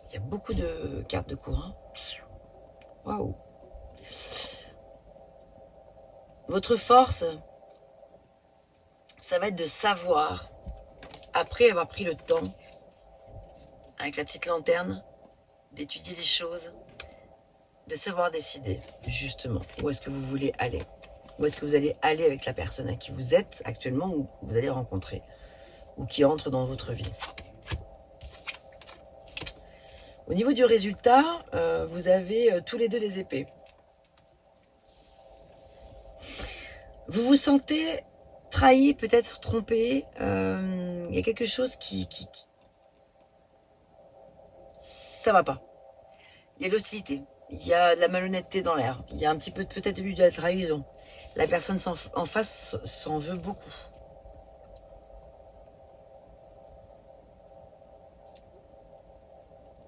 il y a beaucoup de cartes de courant. Waouh. Votre force, ça va être de savoir, après avoir pris le temps, avec la petite lanterne, d'étudier les choses, de savoir décider, justement, où est-ce que vous voulez aller. Où est-ce que vous allez aller avec la personne à qui vous êtes actuellement ou que vous allez rencontrer, ou qui entre dans votre vie. Au niveau du résultat, vous avez tous les deux des épées. Vous vous sentez trahi, peut-être trompé. Il y a quelque chose qui ça va pas. Il y a de l'hostilité. Il y a de la malhonnêteté dans l'air. Il y a un petit peu peut-être eu de la trahison. La personne en face s'en veut beaucoup.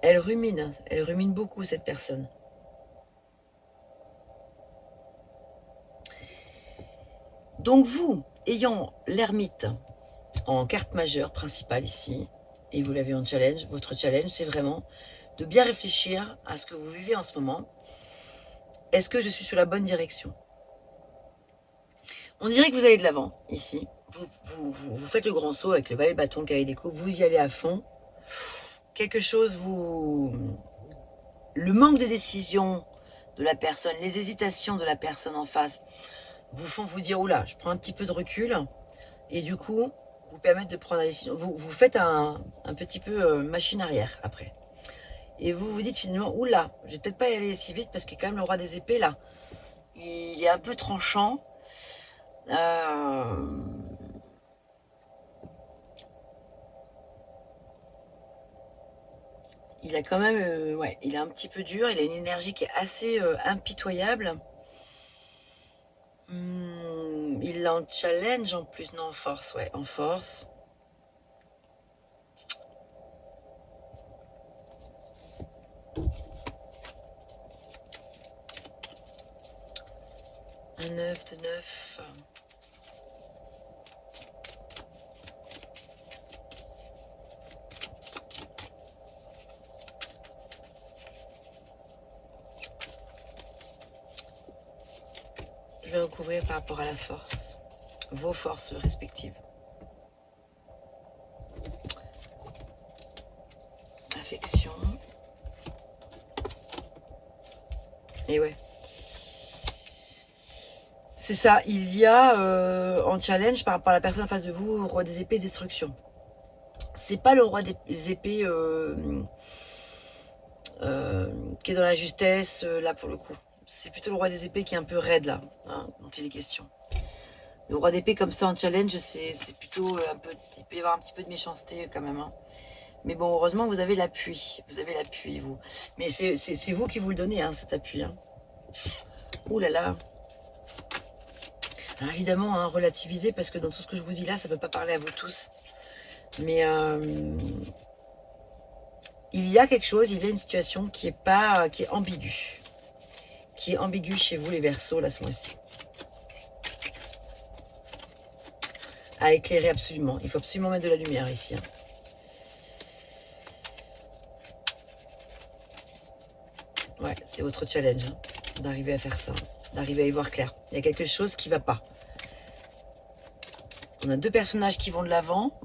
Elle rumine beaucoup cette personne. Donc vous, ayant l'ermite en carte majeure principale ici, et vous l'avez en challenge, votre challenge c'est vraiment de bien réfléchir à ce que vous vivez en ce moment. Est-ce que je suis sur la bonne direction? On dirait que vous allez de l'avant ici. Vous faites le grand saut avec le valet de bâton, le cavalier des coupes, vous y allez à fond. Quelque chose le manque de décision de la personne, les hésitations de la personne en face vous font vous dire oula, je prends un petit peu de recul et du coup vous permettent de prendre la décision. Vous faites un petit peu machine arrière après. Et vous vous dites finalement oula, je vais peut-être pas y aller si vite parce que quand même le roi des épées là, il est un peu tranchant. Il a quand même, ouais, il est un petit peu dur, il a une énergie qui est assez impitoyable. Il est en challenge en plus, non, en force, ouais, en force. Un 9 de 9. Je vais recouvrir par rapport à la force, vos forces respectives. Affection. Et ouais. C'est ça, il y a en challenge par rapport à la personne en face de vous, roi des épées, destruction. C'est pas le roi des épées qui est dans la justesse, là pour le coup. C'est plutôt le roi des épées qui est un peu raide là, hein, dont il est question. Le roi d'épée comme ça en challenge, c'est plutôt un peu, il peut y avoir un petit peu de méchanceté quand même. Hein. Mais bon, heureusement, vous avez l'appui. Vous avez l'appui, vous. Mais c'est vous qui vous le donnez, hein, cet appui. Hein. Ouh là là. Alors évidemment, hein, relativiser, parce que dans tout ce que je vous dis là, ça ne peut pas parler à vous tous. Mais il y a quelque chose, il y a une situation qui est ambiguë. Qui est ambiguë chez vous, les Verseaux, là, ce mois-ci. À éclairer absolument. Il faut absolument mettre de la lumière ici. Hein. Ouais, c'est votre challenge, hein, d'arriver à faire ça, d'arriver à y voir clair. Il y a quelque chose qui ne va pas. On a deux personnages qui vont de l'avant,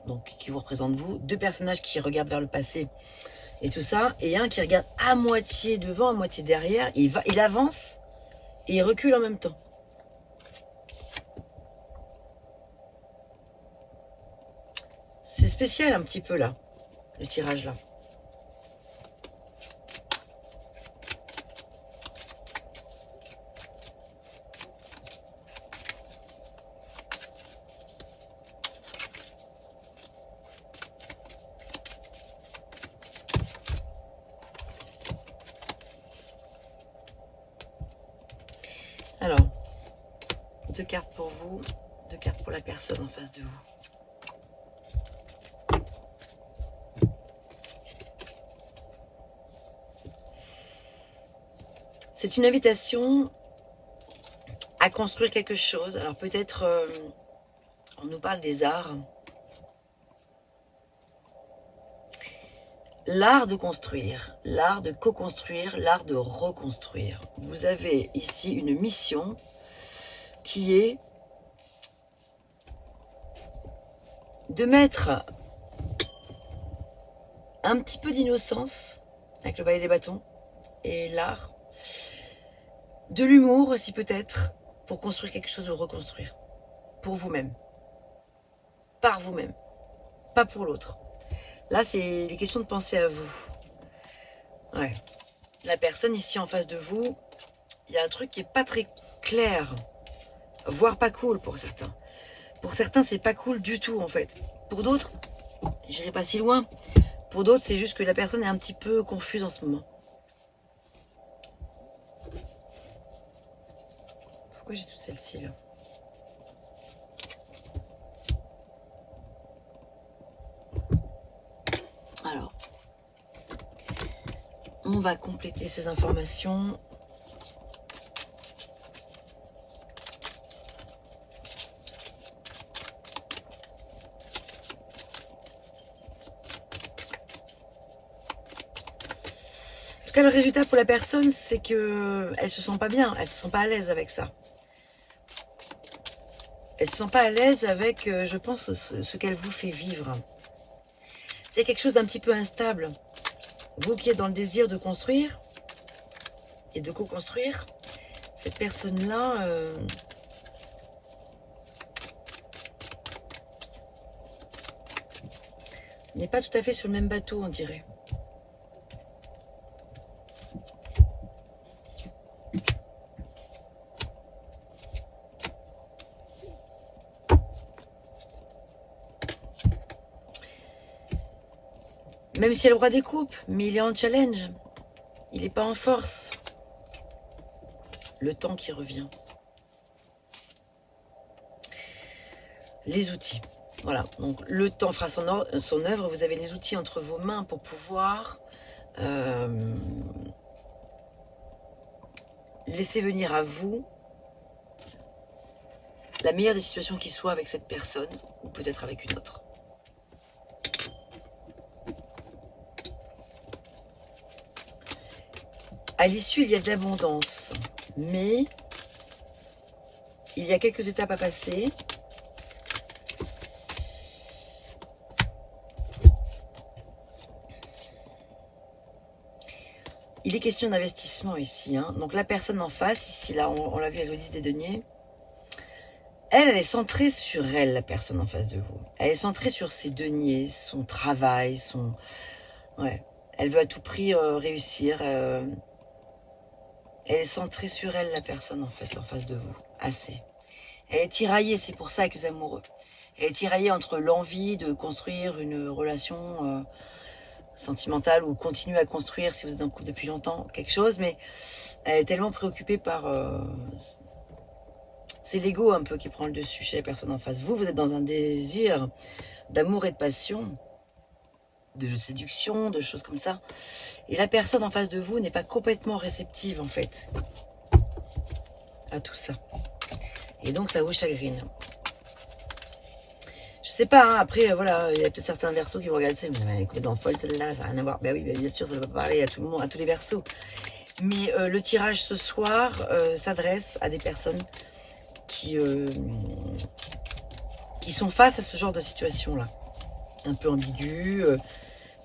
donc qui vous représentent vous, deux personnages qui regardent vers le passé et tout ça, et un qui regarde à moitié devant, à moitié derrière, et il avance et il recule en même temps. C'est spécial un petit peu là, le tirage là. Alors, deux cartes pour vous, deux cartes pour la personne en face de vous. C'est une invitation à construire quelque chose. Alors peut-être, on nous parle des arts. L'art de construire, l'art de co-construire, l'art de reconstruire. Vous avez ici une mission qui est de mettre un petit peu d'innocence avec le balai des bâtons et l'art, de l'humour aussi peut-être, pour construire quelque chose ou reconstruire. Pour vous-même. Par vous-même. Pas pour l'autre. Là, c'est les questions de penser à vous. Ouais. La personne ici en face de vous, il y a un truc qui est pas très clair. Voire pas cool pour certains. Pour certains, c'est pas cool du tout en fait. Pour d'autres, j'irai pas si loin. Pour d'autres, c'est juste que la personne est un petit peu confuse en ce moment. Pourquoi j'ai toutes celles-ci là ? Alors, on va compléter ces informations. En tout cas, le résultat pour la personne, c'est que elle se sent pas bien, elle se sent pas à l'aise avec ça. Elle se sent pas à l'aise avec, je pense, ce qu'elle vous fait vivre. C'est quelque chose d'un petit peu instable. Vous qui êtes dans le désir de construire et de co-construire, cette personne-là n'est pas tout à fait sur le même bateau, on dirait. Même si elle est le roi des coupes, mais il est en challenge. Il n'est pas en force. Le temps qui revient. Les outils. Voilà, donc le temps fera son œuvre. Vous avez les outils entre vos mains pour pouvoir laisser venir à vous la meilleure des situations qui soit avec cette personne, ou peut-être avec une autre. À l'issue, il y a de l'abondance, mais il y a quelques étapes à passer. Il est question d'investissement ici. Hein. Donc la personne en face, ici, là, on l'a vu avec le 10 des deniers. Elle est centrée sur elle, la personne en face de vous. Elle est centrée sur ses deniers, son travail, son... Ouais. Elle veut à tout prix réussir. Elle est centrée sur elle, la personne, en fait, en face de vous. Assez. Elle est tiraillée, c'est pour ça avec les amoureux. Elle est tiraillée entre l'envie de construire une relation sentimentale ou continuer à construire, si vous êtes en couple depuis longtemps, quelque chose, mais elle est tellement préoccupée par... c'est l'ego un peu qui prend le dessus chez la personne en face. Vous êtes dans un désir d'amour et de passion, de jeux de séduction, de choses comme ça. Et la personne en face de vous n'est pas complètement réceptive, en fait, à tout ça. Et donc, ça vous chagrine. Je sais pas, hein, après, voilà, il y a peut-être certains versos qui vont regarder ça, mais elle est complètement folle, celle-là, ça n'a rien à voir. Ben oui, bien sûr, ça ne va pas parler à tout le monde, à tous les versos. Mais le tirage ce soir s'adresse à des personnes qui sont face à ce genre de situation-là. Un peu ambigu,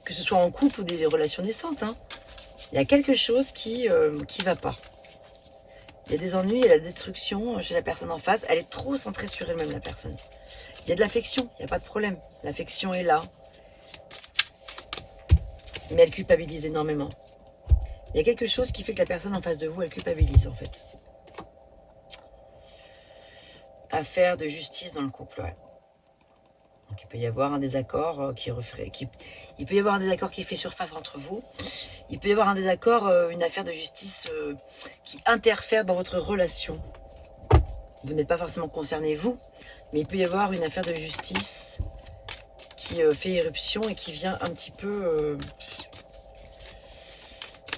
que ce soit en couple ou des relations naissantes. Hein. Il y a quelque chose qui va pas. Il y a des ennuis et la destruction chez la personne en face. Elle est trop centrée sur elle-même, la personne. Il y a de l'affection, il n'y a pas de problème. L'affection est là. Mais elle culpabilise énormément. Il y a quelque chose qui fait que la personne en face de vous, elle culpabilise, en fait. Affaire de justice dans le couple, ouais. Donc il peut y avoir un désaccord il peut y avoir un désaccord qui fait surface entre vous. Il peut y avoir un désaccord, une affaire de justice qui interfère dans votre relation. Vous n'êtes pas forcément concerné, vous, mais il peut y avoir une affaire de justice qui fait éruption et qui vient un petit peu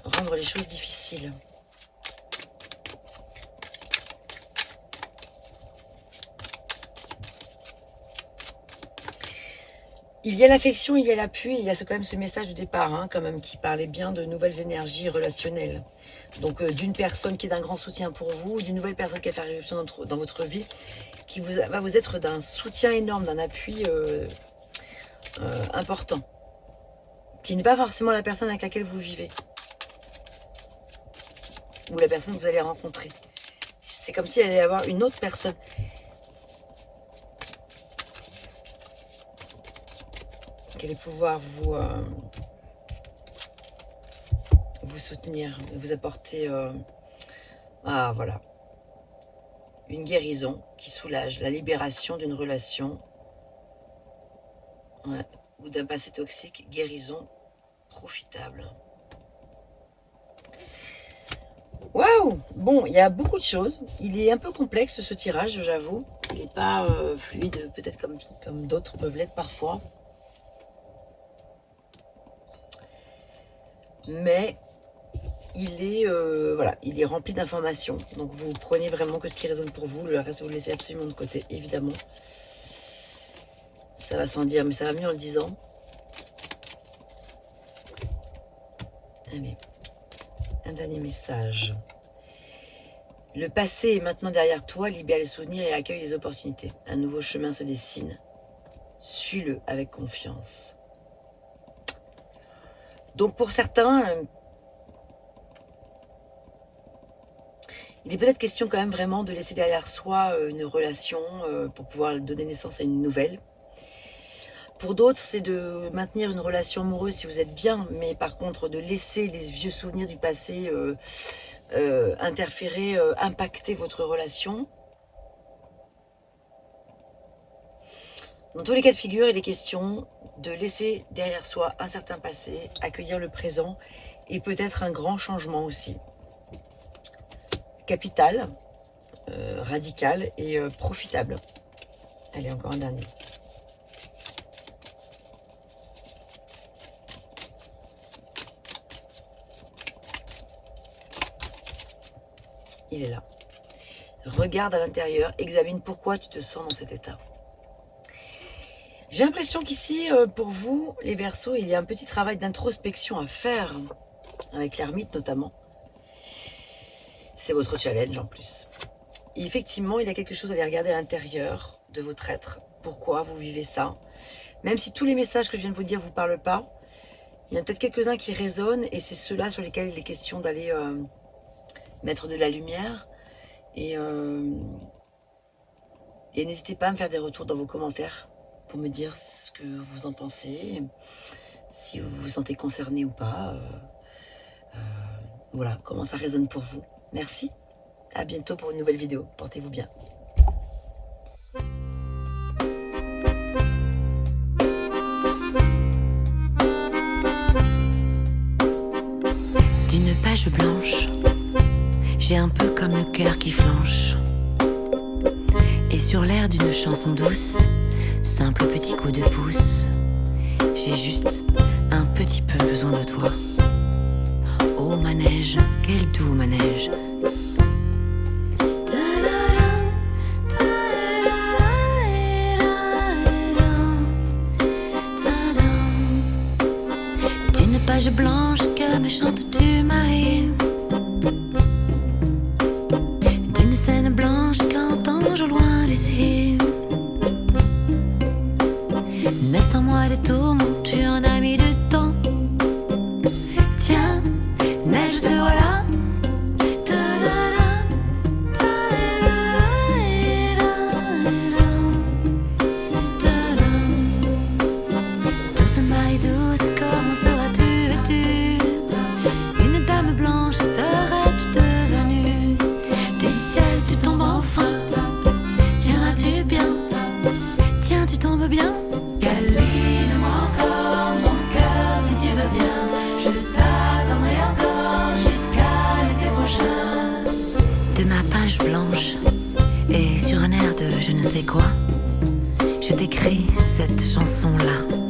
rendre les choses difficiles. Il y a l'affection, il y a l'appui, il y a quand même ce message de départ, hein, quand même, qui parlait bien de nouvelles énergies relationnelles. Donc d'une personne qui est d'un grand soutien pour vous, d'une nouvelle personne qui va faire éruption dans votre vie, qui va vous être d'un soutien énorme, d'un appui important, qui n'est pas forcément la personne avec laquelle vous vivez, ou la personne que vous allez rencontrer. C'est comme s'il allait y avoir une autre personne. Qui allait pouvoir vous soutenir, vous apporter voilà, une guérison qui soulage, la libération d'une relation ou d'un passé toxique, guérison profitable. Waouh! Bon, il y a beaucoup de choses. Il est un peu complexe ce tirage, j'avoue. Il n'est pas fluide, peut-être comme d'autres peuvent l'être parfois. Mais il est, voilà, il est rempli d'informations. Donc vous prenez vraiment que ce qui résonne pour vous. Le reste, vous le laissez absolument de côté, évidemment. Ça va sans dire, mais ça va mieux en le disant. Allez, un dernier message. Le passé est maintenant derrière toi, libère les souvenirs et accueille les opportunités. Un nouveau chemin se dessine. Suis-le avec confiance. Donc pour certains, il est peut-être question quand même vraiment de laisser derrière soi une relation pour pouvoir donner naissance à une nouvelle. Pour d'autres, c'est de maintenir une relation amoureuse si vous êtes bien, mais par contre de laisser les vieux souvenirs du passé interférer, impacter votre relation. Dans tous les cas de figure, il est question de laisser derrière soi un certain passé, accueillir le présent et peut-être un grand changement aussi. Capital, radical et profitable. Allez, encore un dernier. Il est là. Regarde à l'intérieur, examine pourquoi tu te sens dans cet état. J'ai l'impression qu'ici, pour vous, les Verseaux, il y a un petit travail d'introspection à faire, avec l'ermite notamment. C'est votre challenge en plus. Et effectivement, il y a quelque chose à aller regarder à l'intérieur de votre être. Pourquoi vous vivez ça? Même si tous les messages que je viens de vous dire ne vous parlent pas, il y en a peut-être quelques-uns qui résonnent et c'est ceux-là sur lesquels il est question d'aller mettre de la lumière. Et n'hésitez pas à me faire des retours dans vos commentaires pour me dire ce que vous en pensez, si vous vous sentez concerné ou pas. Voilà, comment ça résonne pour vous. Merci, à bientôt pour une nouvelle vidéo. Portez-vous bien. D'une page blanche, j'ai un peu comme le cœur qui flanche. Et sur l'air d'une chanson douce, simple petit coup de pouce, j'ai juste un petit peu besoin de toi. Oh manège, quel doux manège. D'une page blanche que me chantes-tu Marie? D'une scène blanche qu'entends-je au loin d'ici? Naissent en moi des tourments, tu en as mis du temps. Tiens, neige te voilà. Douce Marie douce, comment seras-tu vêtue? Une dame blanche serais-tu devenue? Du ciel tu tombes enfin. Tiendras-tu bien? Tiens, tu tombes bien? Câline-moi encore mon cœur si tu veux bien. Je t'attendrai encore jusqu'à l'été prochain. De ma page blanche et sur un air de je ne sais quoi, je t'écris cette chanson-là.